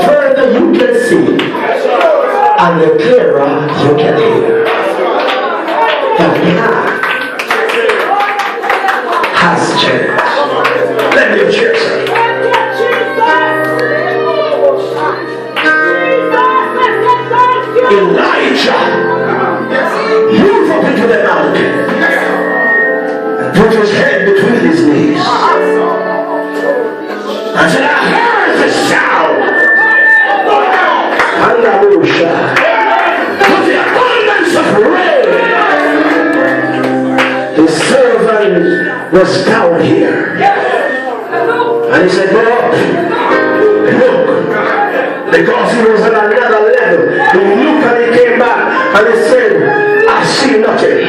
further you can see and the clearer you can hear. The plan has changed. Let me cheer, sir. Elijah moved up into the mountain and put his head between his knees and said, I heard the sound. Hallelujah. With the abundance of rain, his servant was down here. And he said, go up, look, because he was on another level. He looked and he came back and he said, I see nothing.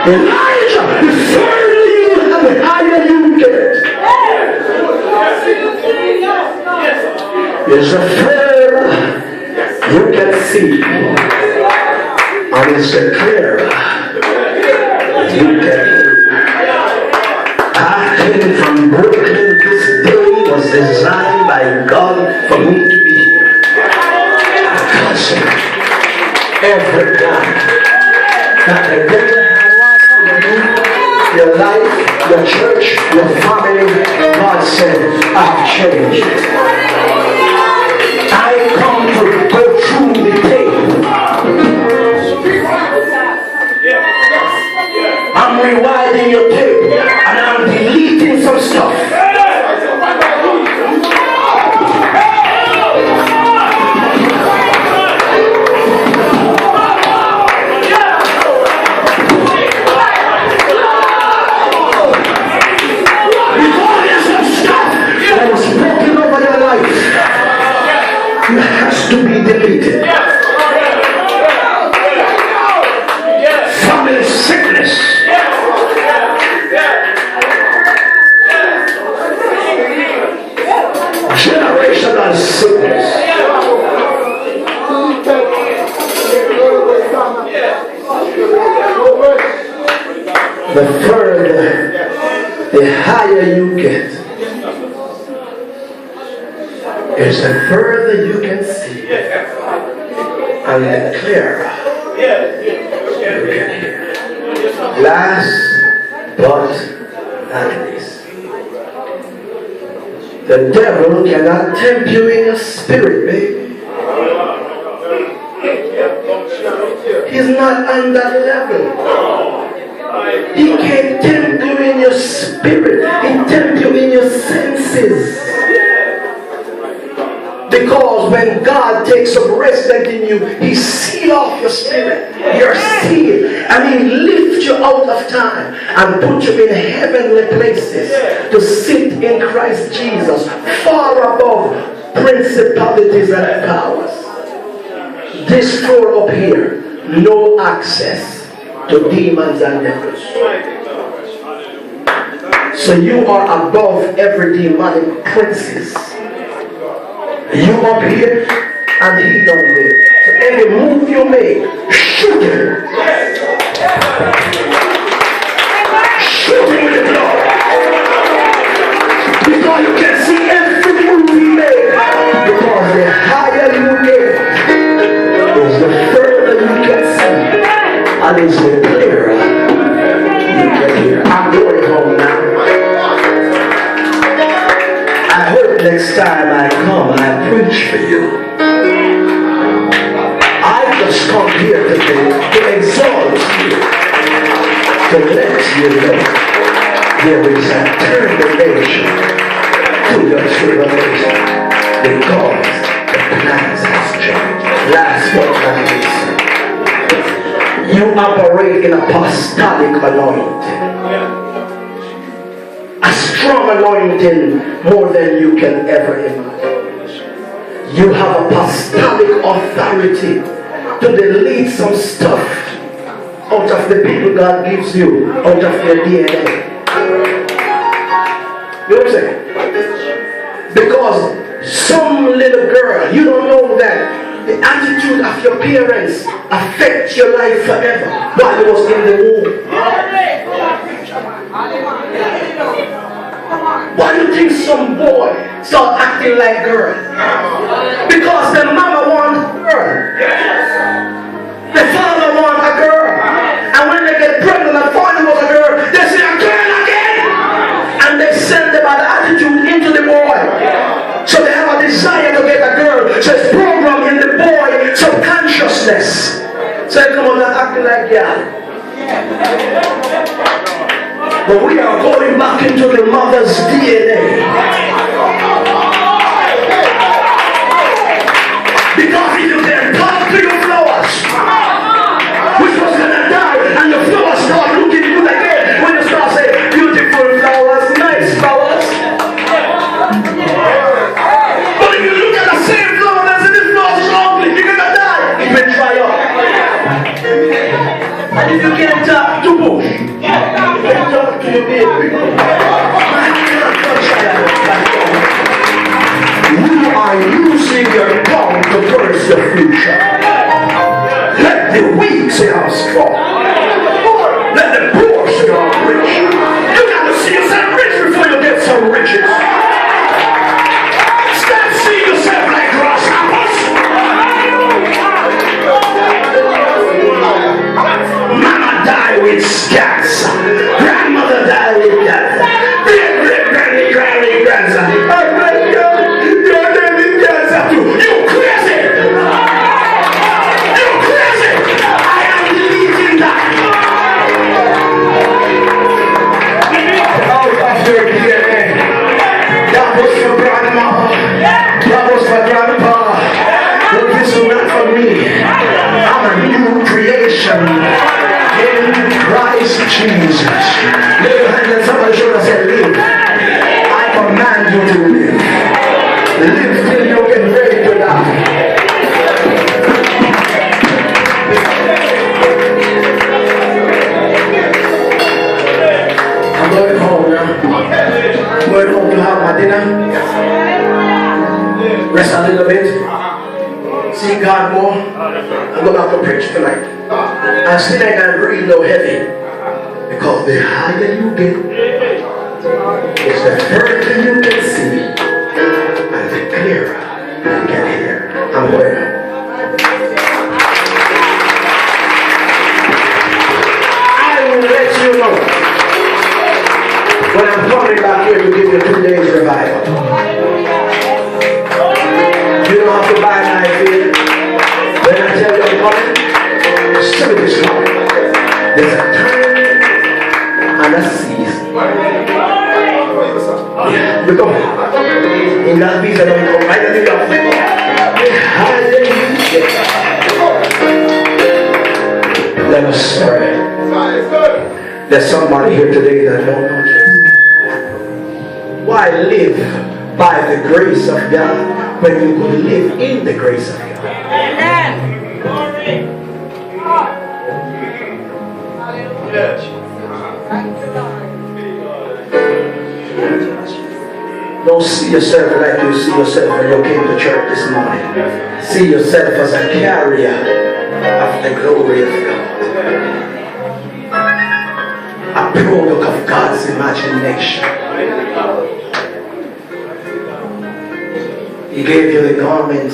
Elijah, the further you have, the higher you get. It's a further you can see, and it's a clearer you can hear. I came from Brooklyn. This day was designed by God for me to be here. Every time that the devil has your life, your church, your family, God said, I've changed. I come to go through the tape. I'm rewinding your tape and I'm deleting some stuff. Has to be deleted. Family sickness. Generational sickness. The further, the higher you get, is the further you can see and the clearer you can hear. Last but not least, the devil cannot tempt you in your spirit, baby. He's not on that level. He can't tempt you in your spirit. He tempts you in your senses. Because when God takes up residence in you, He seals off your spirit. You're sealed. And He lifts you out of time and puts you in heavenly places to sit in Christ Jesus, far above principalities and powers. This floor up here, no access to demons and devils. So you are above every demonic princess. You up here and he down there. So every move you make, shoot him. Shoot him with the blood. Because you can see every move he makes. Because the higher you get, is the further you can see. And it's the clearer you can hear. I'm going home now. I hope next time I come and I preach for you. I just come here today to exalt you, to let you know there is a termination to your tribulation because the plans has changed. Last but not least, you operate in apostolic anointing. A strong anointing more than you can ever imagine. You have apostolic authority to delete some stuff out of the people God gives you, out of your DNA. You know what I'm saying? Because some little girl, you don't know that the attitude of your parents affects your life forever while you was in the womb. Why do you think some boy start acting like girl? Because the mama wants a girl. The father wants a girl. And when they get pregnant and find it was a girl, they say a girl again. And they send the bad attitude into the boy. So they have a desire to get a girl. So it's programmed in the boy subconsciousness. So they come on and acting like yeah. But we are going back into the mother's DNA. Because if you can talk to your flowers, which was gonna die, and your flowers start looking good again, when you start saying, beautiful flowers, nice flowers. But if you look at the same flower and say, this flower is ugly, you're gonna die, it will dry up. And if you can't talk to bush, you can talk to your baby. You are using your tongue to curse your future. Let the weak say I'm strong. Let the poor say I'm rich. You got to see yourself rich before you get some riches. Stop seeing yourself like grasshoppers. Mama died with scats. Grandmother died with that. Great-great-granny-grandson. Jesus. Lift your hand and somebody should have said, live. I command you to live. Live till you get ready to die. I'm going home now. I'm going home to have my dinner. Rest a little bit. See God more. I'm going back to preach tonight. And still I can breathe no heavy. Because the higher you get, is the further you can see, and the clearer you can hear. I'm going. I will let you know when I'm coming back here to give you 2 days revival. You don't have to buy my feet. When I tell you I'm coming, send this coming. There's a time and a season. Yeah, you come. In that visa, don't come right at the top. Hallelujah. Let us pray. There's somebody here today that don't know Jesus. Why live by the grace of God when you could live in the grace of God? Amen. Don't see yourself like you see yourself when you came to church this morning. See yourself as a carrier of the glory of God. A product of God's imagination. He gave you the garment